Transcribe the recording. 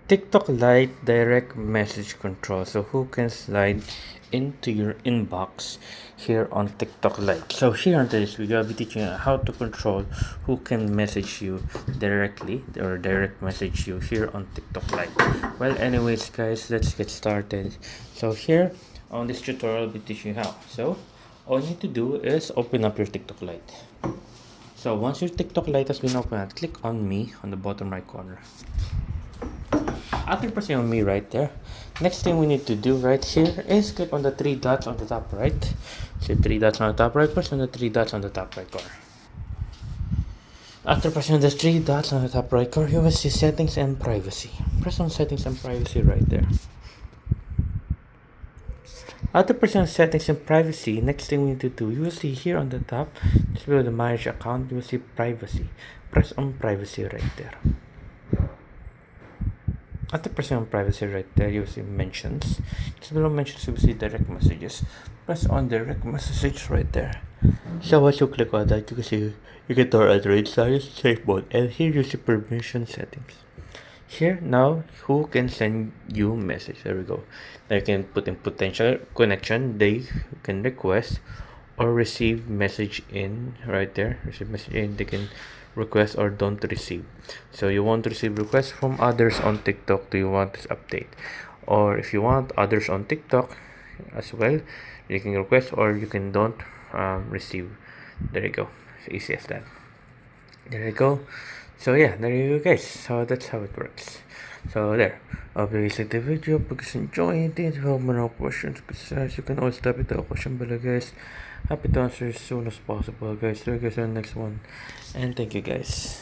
TikTok Lite direct message control. So who can slide into your inbox here on TikTok Lite. So here on this video, I'll be teaching you how to control who can message you directly or direct message you here on TikTok Lite. Well, anyways, guys, let's get started. So here on this tutorial, I'll be teaching you how. So all you need to do is open up your TikTok Lite. So once your TikTok Lite has been opened, click on me on the bottom right corner. After pressing on me right there, next thing we need to do right here is click on the three dots on the top right. So three dots on the top right, press on the three dots on the top right corner. After pressing the three dots on the top right corner, you will see settings and privacy. Press on settings and privacy right there. After pressing on settings and privacy, next thing we need to do, you will see here on the top, just below the manage account, you will see privacy. Press on privacy right there. After pressing on privacy right there, you will see mentions. Just below mentions, you will see direct messages. Press on direct messages right there. So once you click on that, you can see you can turn Android size, safe mode, and here you see permission settings. Here now, who can send you message? There we go. Now you can put in potential connection. They can request or receive message in right there. Receive message in. They can request or don't receive. So you want to receive requests from others on TikTok. Do you want this update? Or if you want others on TikTok as well, you can request or you can don't receive. There you go. It's easy as that. There you go. So yeah, there you go, guys. So that's how it works. So there. Obviously the video because enjoy it. If you have more questions, guys, you can always type it in the question below, guys. Happy to answer as soon as possible, guys. See you guys on the next one. And thank you, guys.